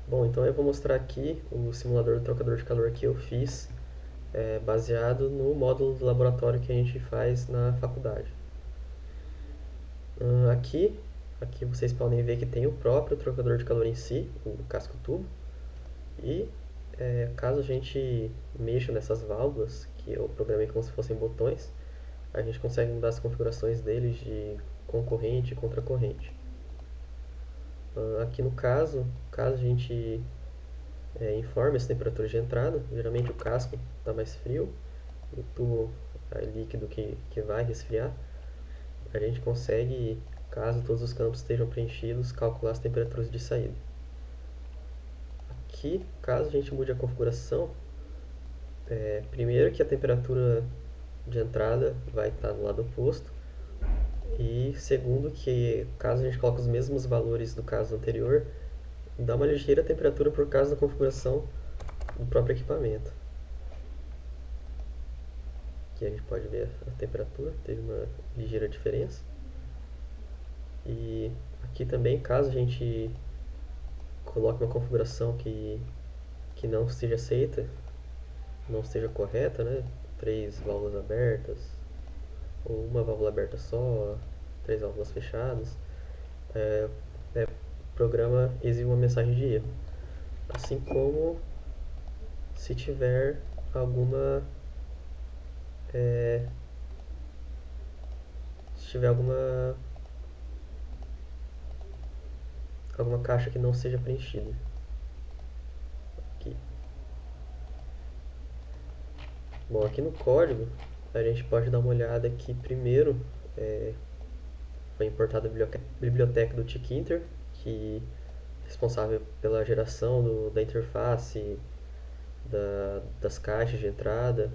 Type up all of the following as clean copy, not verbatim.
Bom, então eu vou mostrar aqui o simulador do trocador de calor que eu fiz, baseado no módulo do laboratório que a gente faz na faculdade. Aqui vocês podem ver que tem o próprio trocador de calor em si, o casco-tubo, e caso a gente mexa nessas válvulas, que eu programei como se fossem botões, a gente consegue mudar as configurações deles de concorrente e contracorrente. Aqui no caso a gente informe as temperaturas de entrada. Geralmente o casco está mais frio, o tubo líquido que vai resfriar. A gente consegue, caso todos os campos estejam preenchidos, calcular as temperaturas de saída. Aqui, caso a gente mude a configuração, primeiro que a temperatura de entrada vai estar no lado oposto, e segundo que caso a gente coloque os mesmos valores do caso anterior, dá uma ligeira temperatura por causa da configuração do próprio equipamento. Aqui a gente pode ver a temperatura, teve uma ligeira diferença. E aqui também, caso a gente coloque uma configuração que não esteja aceita, não esteja correta, né? 3 válvulas abertas, ou uma válvula aberta só, 3 válvulas fechadas, é, o programa exibe uma mensagem de erro. Assim como se tiver alguma é, se tiver alguma caixa que não seja preenchida. Aqui. Bom, aqui no código a gente pode dar uma olhada que primeiro foi importada a biblioteca do Tkinter, que é responsável pela geração da interface, das caixas de entrada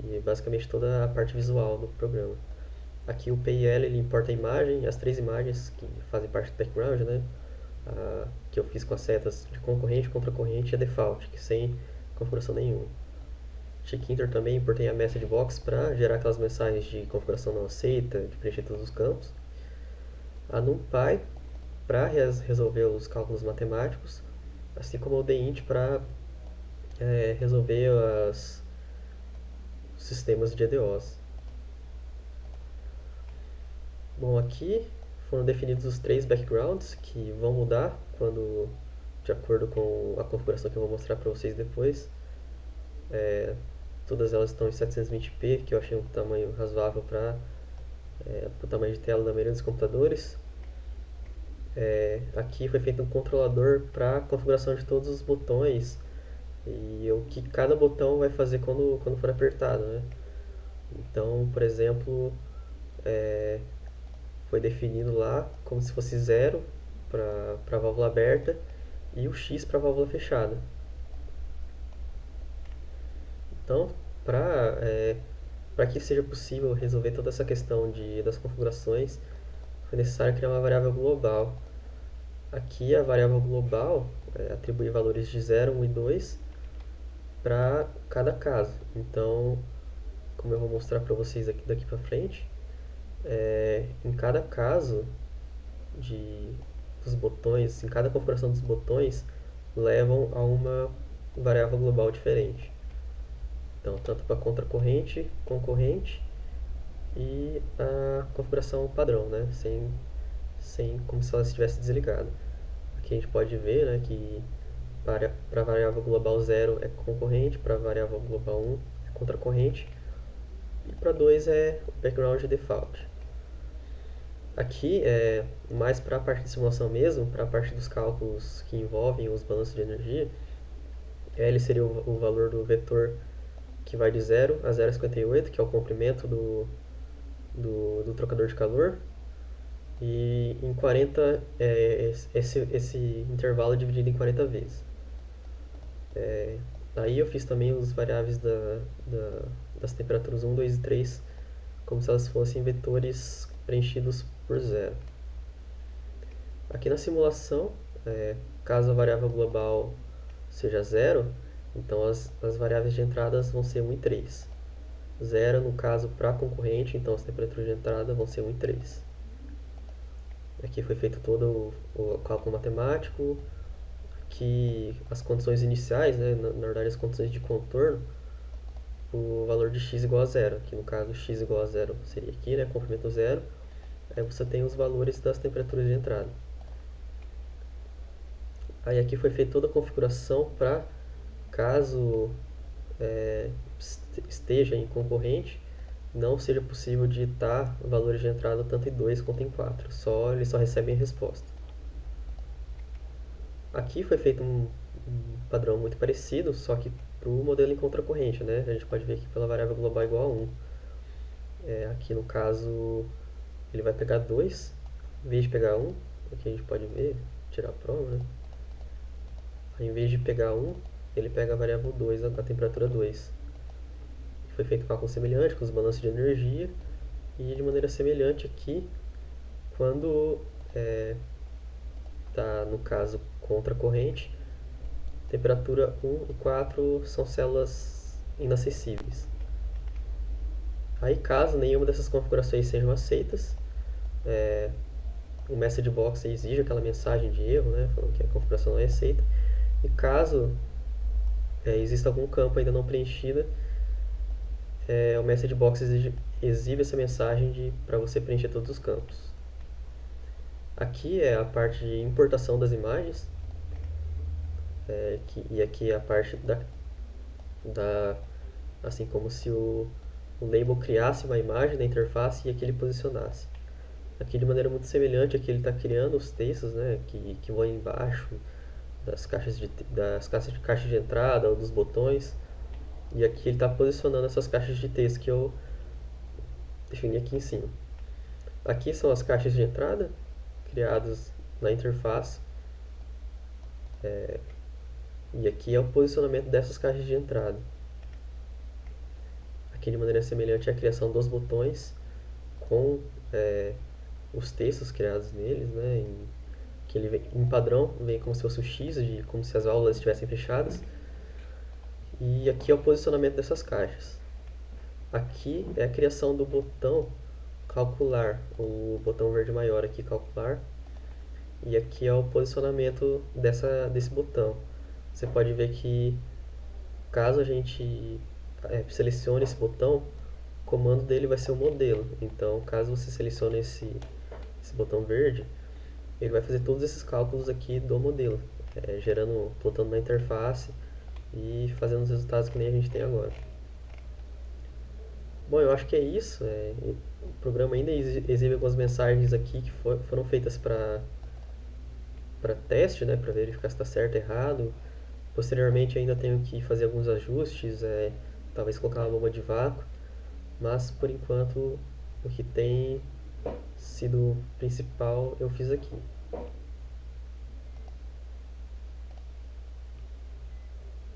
e basicamente toda a parte visual do programa. Aqui o PIL ele importa a imagem, as 3 imagens que fazem parte do background, né? Que eu fiz com as setas de concorrente, contracorrente e a default, que sem configuração nenhuma. Tkinter também importei a message box para gerar aquelas mensagens de configuração não aceita, de preencher todos os campos. A NumPy para resolver os cálculos matemáticos, assim como o DINT para resolver os sistemas de EDOs. Bom, aqui foram definidos os 3 backgrounds que vão mudar de acordo com a configuração que eu vou mostrar para vocês depois. Todas elas estão em 720p, que eu achei um tamanho razoável para o tamanho de tela da maioria dos computadores. Aqui foi feito um controlador para configuração de todos os botões e o que cada botão vai fazer quando for apertado, né? Então, por exemplo, foi definido lá como se fosse 0 para a válvula aberta e o X para a válvula fechada. Então, para que seja possível resolver toda essa questão das configurações, foi necessário criar uma variável global. Aqui a variável global atribui valores de 0, 1 e 2 para cada caso. Então, como eu vou mostrar para vocês daqui para frente, em cada caso dos botões, em cada configuração dos botões, levam a uma variável global diferente. Então, tanto para contracorrente, concorrente e a configuração padrão, né? Sem como se ela estivesse desligada. Aqui a gente pode ver, né, que para a variável global 0 é concorrente, para a variável global 1 é contracorrente e para 2 é background default. Aqui é mais para a parte de simulação mesmo, para a parte dos cálculos que envolvem os balanços de energia. L seria o valor do vetor que vai de 0 a 0,58, que é o comprimento do trocador de calor. E em 40, esse intervalo é dividido em 40 vezes. Aí eu fiz também os variáveis das temperaturas 1, 2 e 3 como se elas fossem vetores preenchidos por 0. Aqui na simulação, caso a variável global seja 0, então as variáveis de entradas vão ser 1 e 3. 0 no caso para concorrente, então as temperaturas de entrada vão ser 1 e 3. Aqui foi feito todo o cálculo matemático. que as condições iniciais, né, na verdade as condições de contorno, o valor de x igual a zero. Aqui no caso x igual a zero seria aqui, né, comprimento zero. Aí você tem os valores das temperaturas de entrada. Aí aqui foi feita toda a configuração para caso esteja em concorrente, não seja possível digitar valores de entrada tanto em 2 quanto em 4. Eles só recebem a resposta. Aqui foi feito um padrão muito parecido, só que para o modelo em contracorrente, né? A gente pode ver aqui pela variável global igual a 1. Aqui no caso, ele vai pegar 2, em vez de pegar 1, aqui a gente pode ver, tirar a prova, né? Aí, em vez de pegar 1, ele pega a variável 2, a temperatura 2. Foi feito um cálculo semelhante com os balanços de energia, e de maneira semelhante aqui, quando está, no caso, contra a corrente, temperatura 1 e 4 são células inacessíveis. Aí, caso nenhuma dessas configurações sejam aceitas, o message box exige aquela mensagem de erro, né, falando que a configuração não é aceita. E caso exista algum campo ainda não preenchido, o message box exibe essa mensagem para você preencher todos os campos. Aqui é a parte de importação das imagens, e aqui é a parte assim como se o label criasse uma imagem da interface e aqui ele posicionasse. Aqui de maneira muito semelhante, aqui ele está criando os textos, né, que vão embaixo das caixas de entrada ou dos botões, e aqui ele está posicionando essas caixas de texto que eu defini aqui em cima. Aqui são as caixas de entrada criadas na interface, e aqui é o posicionamento dessas caixas de entrada. Aqui de maneira semelhante é a criação dos botões com os textos criados neles, né, que ele vem, em padrão vem como se fosse o X, como se as válvulas estivessem fechadas. E aqui é o posicionamento dessas caixas. Aqui é a criação do botão calcular, o botão verde maior aqui, calcular. E aqui é o posicionamento desse botão. Você pode ver que caso a gente selecione esse botão, o comando dele vai ser o modelo. Então, caso você selecione esse botão verde, ele vai fazer todos esses cálculos aqui do modelo, plotando na interface e fazendo os resultados que nem a gente tem agora. Bom, eu acho que é isso. O programa ainda exibe algumas mensagens aqui que foram feitas para teste, né, para verificar se está certo ou errado. Posteriormente ainda tenho que fazer alguns ajustes, talvez colocar uma bomba de vácuo, mas por enquanto o que tem sido principal eu fiz aqui.